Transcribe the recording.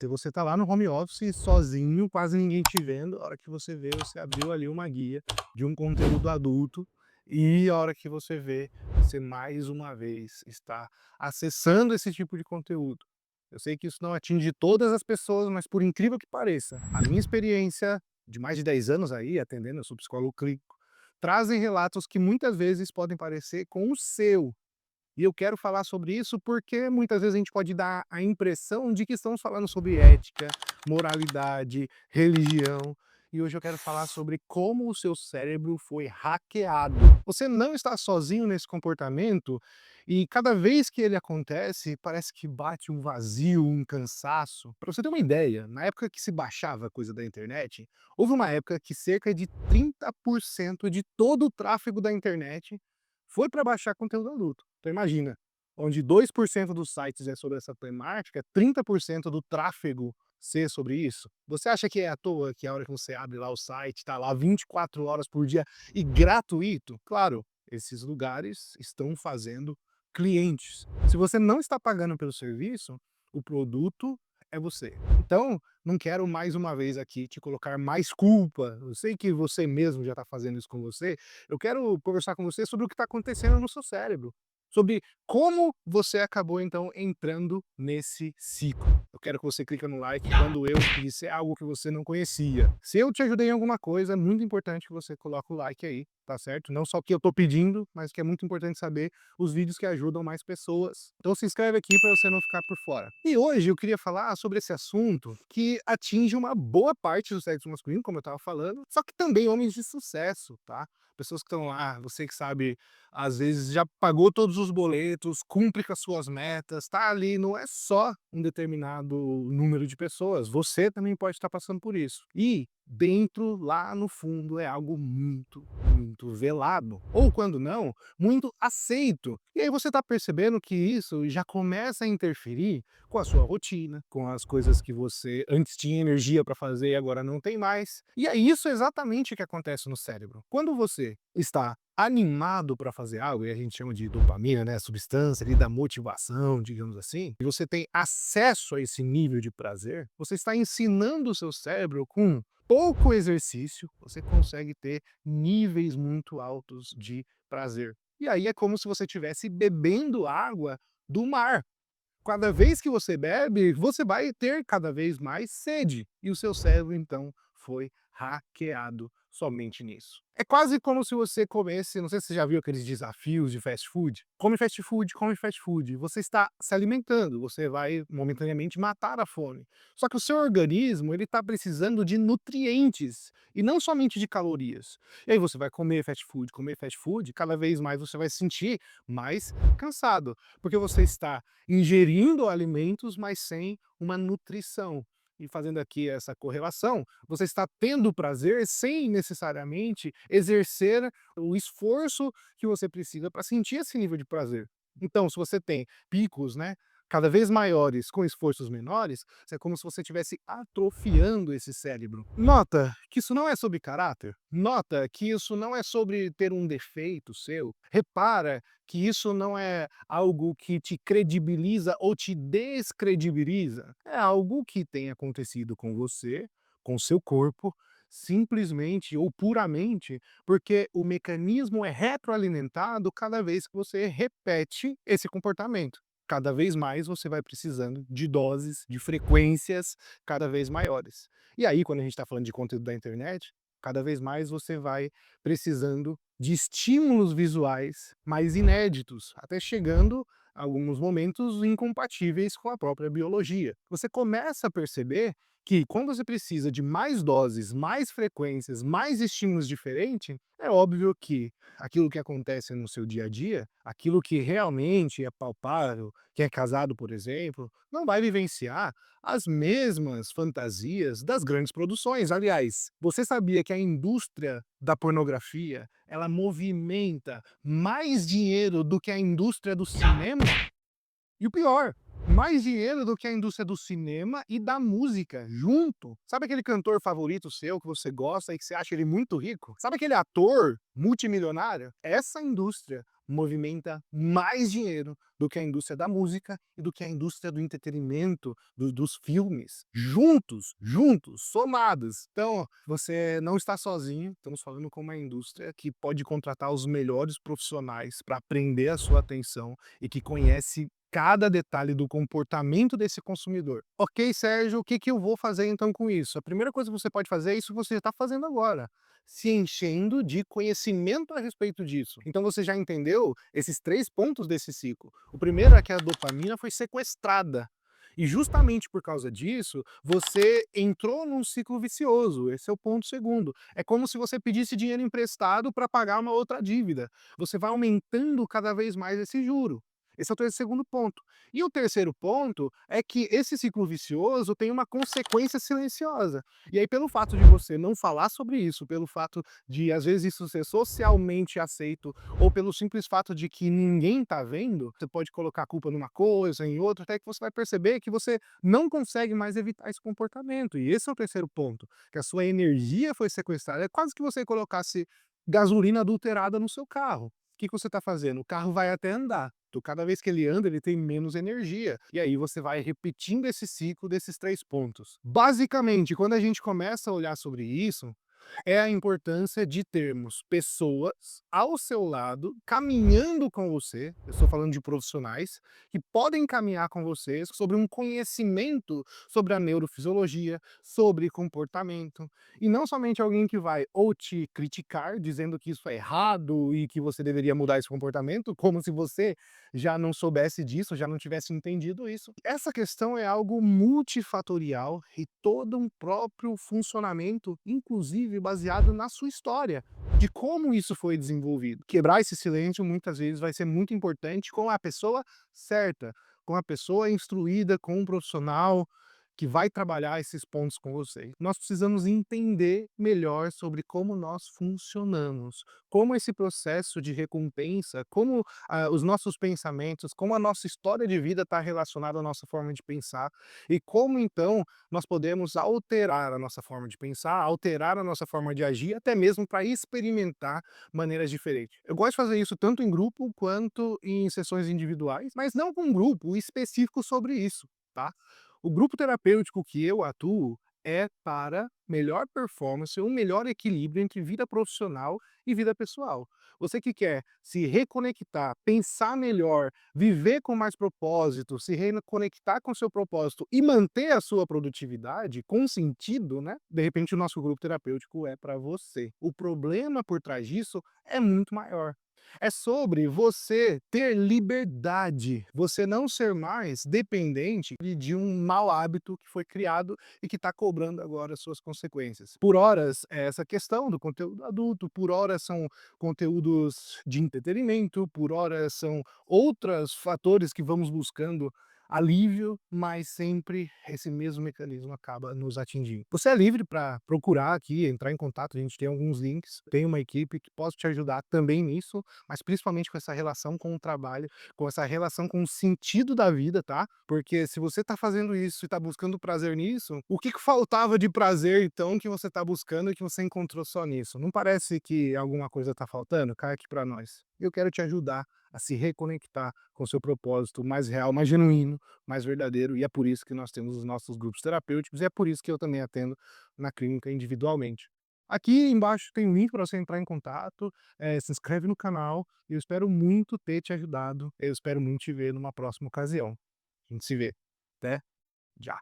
Você tá lá no home office sozinho, quase ninguém te vendo, a hora que você vê, você abriu ali uma guia de um conteúdo adulto, e a hora que você vê, você mais uma vez está acessando esse tipo de conteúdo. Eu sei que isso não atinge todas as pessoas, mas por incrível que pareça, a minha experiência de mais de 10 anos aí atendendo, eu sou psicólogo clínico, trazem relatos que muitas vezes podem parecer com o seu. E eu quero falar sobre isso porque muitas vezes a gente pode dar a impressão de que estamos falando sobre ética, moralidade, religião. E hoje eu quero falar sobre como o seu cérebro foi hackeado. Você não está sozinho nesse comportamento e cada vez que ele acontece, parece que bate um vazio, um cansaço. Para você ter uma ideia, na época que se baixava coisa da internet, houve uma época que cerca de 30% de todo o tráfego da internet foi para baixar conteúdo adulto. Então imagina, onde 2% dos sites é sobre essa temática, 30% do tráfego ser sobre isso. Você acha que é à toa que a hora que você abre lá o site, tá lá 24 horas por dia e gratuito? Claro, esses lugares estão fazendo clientes. Se você não está pagando pelo serviço, o produto é você. Então, não quero mais uma vez aqui te colocar mais culpa. Eu sei que você mesmo já está fazendo isso com você. Eu quero conversar com você sobre o que está acontecendo no seu cérebro, sobre como você acabou então entrando nesse ciclo. Eu quero que você clique no like quando eu disser algo que você não conhecia. Se eu te ajudei em alguma coisa, é muito importante que você coloque o like aí, tá certo? Não só que eu tô pedindo, mas que é muito importante saber os vídeos que ajudam mais pessoas. Então se inscreve aqui para você não ficar por fora. E hoje eu queria falar sobre esse assunto que atinge uma boa parte do sexo masculino, como eu estava falando, só que também homens de sucesso, tá? Pessoas que estão lá, você que sabe, às vezes já pagou todos os boletos, cumpre com as suas metas, tá ali, não é só um determinado número de pessoas, você também pode estar passando por isso. E dentro, lá no fundo, é algo muito, muito velado. Ou quando não, muito aceito. E aí você tá percebendo que isso já começa a interferir com a sua rotina, com as coisas que você antes tinha energia para fazer e agora não tem mais. E é isso exatamente que acontece no cérebro. Quando você está animado para fazer algo, e a gente chama de dopamina, né, a substância ali da motivação, digamos assim, e você tem acesso a esse nível de prazer, você está ensinando o seu cérebro com pouco exercício, você consegue ter níveis muito altos de prazer. E aí é como se você estivesse bebendo água do mar. Cada vez que você bebe, você vai ter cada vez mais sede, e o seu cérebro então foi hackeado somente nisso. É quase como se você comesse, não sei se você já viu aqueles desafios de fast food, come fast food, você está se alimentando, você vai momentaneamente matar a fome. Só que o seu organismo, ele está precisando de nutrientes e não somente de calorias. E aí você vai comer fast food, cada vez mais você vai se sentir mais cansado, porque você está ingerindo alimentos, mas sem uma nutrição. E fazendo aqui essa correlação, você está tendo prazer sem necessariamente exercer o esforço que você precisa para sentir esse nível de prazer. Então, se você tem picos, né, cada vez maiores com esforços menores, é como se você estivesse atrofiando esse cérebro. Nota que isso não é sobre caráter. Nota que isso não é sobre ter um defeito seu. Repara que isso não é algo que te credibiliza ou te descredibiliza. É algo que tem acontecido com você, com seu corpo, simplesmente ou puramente porque o mecanismo é retroalimentado cada vez que você repete esse comportamento. Cada vez mais você vai precisando de doses, de frequências cada vez maiores. E aí, quando a gente está falando de conteúdo da internet, cada vez mais você vai precisando de estímulos visuais mais inéditos, até chegando a alguns momentos incompatíveis com a própria biologia. Você começa a perceber que quando você precisa de mais doses, mais frequências, mais estímulos diferentes, é óbvio que aquilo que acontece no seu dia a dia, aquilo que realmente é palpável, quem é casado, por exemplo, não vai vivenciar as mesmas fantasias das grandes produções. Aliás, você sabia que a indústria da pornografia, ela movimenta mais dinheiro do que a indústria do cinema? E o pior, mais dinheiro do que a indústria do cinema e da música junto. Sabe aquele cantor favorito seu que você gosta e que você acha ele muito rico? Sabe aquele ator multimilionário? Essa indústria movimenta mais dinheiro do que a indústria da música e do que a indústria do entretenimento, dos filmes, juntos, somados. Então, você não está sozinho, estamos falando com uma indústria que pode contratar os melhores profissionais para prender a sua atenção e que conhece cada detalhe do comportamento desse consumidor. Ok, Sérgio, o que que eu vou fazer então com isso? A primeira coisa que você pode fazer é isso que você está fazendo agora, se enchendo de conhecimento a respeito disso. Então você já entendeu esses 3 pontos desse ciclo. O primeiro é que a dopamina foi sequestrada. E justamente por causa disso, você entrou num ciclo vicioso. Esse é o ponto segundo. É como se você pedisse dinheiro emprestado para pagar uma outra dívida. Você vai aumentando cada vez mais esse juro. Esse é o segundo ponto. E o terceiro ponto é que esse ciclo vicioso tem uma consequência silenciosa. E aí, pelo fato de você não falar sobre isso, pelo fato de, às vezes, isso ser socialmente aceito, ou pelo simples fato de que ninguém tá vendo, você pode colocar a culpa numa coisa, em outra, até que você vai perceber que você não consegue mais evitar esse comportamento. E esse é o terceiro ponto, que a sua energia foi sequestrada. É quase que você colocasse gasolina adulterada no seu carro. O que que você está fazendo? O carro vai até andar. Então, cada vez que ele anda, ele tem menos energia. E aí você vai repetindo esse ciclo desses 3 pontos. Basicamente, quando a gente começa a olhar sobre isso, é a importância de termos pessoas ao seu lado, caminhando com você, eu estou falando de profissionais, que podem caminhar com você sobre um conhecimento sobre a neurofisiologia, sobre comportamento, e não somente alguém que vai ou te criticar, dizendo que isso é errado e que você deveria mudar esse comportamento, como se você já não soubesse disso, já não tivesse entendido isso. Essa questão é algo multifatorial e todo um próprio funcionamento, inclusive baseado na sua história, de como isso foi desenvolvido. Quebrar esse silêncio muitas vezes vai ser muito importante com a pessoa certa, com a pessoa instruída, com um profissional que vai trabalhar esses pontos com você. Nós precisamos entender melhor sobre como nós funcionamos, como esse processo de recompensa, como os nossos pensamentos, como a nossa história de vida está relacionada à nossa forma de pensar e como então nós podemos alterar a nossa forma de pensar, alterar a nossa forma de agir, até mesmo para experimentar maneiras diferentes. Eu gosto de fazer isso tanto em grupo quanto em sessões individuais, mas não com um grupo específico sobre isso, tá? O grupo terapêutico que eu atuo é para melhor performance, um melhor equilíbrio entre vida profissional e vida pessoal. Você que quer se reconectar, pensar melhor, viver com mais propósito, se reconectar com seu propósito e manter a sua produtividade com sentido, né? De repente o nosso grupo terapêutico é para você. O problema por trás disso é muito maior. É sobre você ter liberdade, você não ser mais dependente de um mau hábito que foi criado e que está cobrando agora as suas consequências. Por horas é essa questão do conteúdo adulto, por horas são conteúdos de entretenimento, por horas são outros fatores que vamos buscando alívio, mas sempre esse mesmo mecanismo acaba nos atingindo. Você é livre para procurar aqui, entrar em contato, a gente tem alguns links, tem uma equipe que possa te ajudar também nisso, mas principalmente com essa relação com o trabalho, com essa relação com o sentido da vida, tá? Porque se você tá fazendo isso e tá buscando prazer nisso, o que que faltava de prazer então que você tá buscando e que você encontrou só nisso? Não parece que alguma coisa tá faltando? Cai aqui para nós. Eu quero te ajudar a se reconectar com o seu propósito mais real, mais genuíno, mais verdadeiro, e é por isso que nós temos os nossos grupos terapêuticos, e é por isso que eu também atendo na clínica individualmente. Aqui embaixo tem um link para você entrar em contato, se inscreve no canal, e eu espero muito ter te ajudado, eu espero muito te ver numa próxima ocasião. A gente se vê. Até já.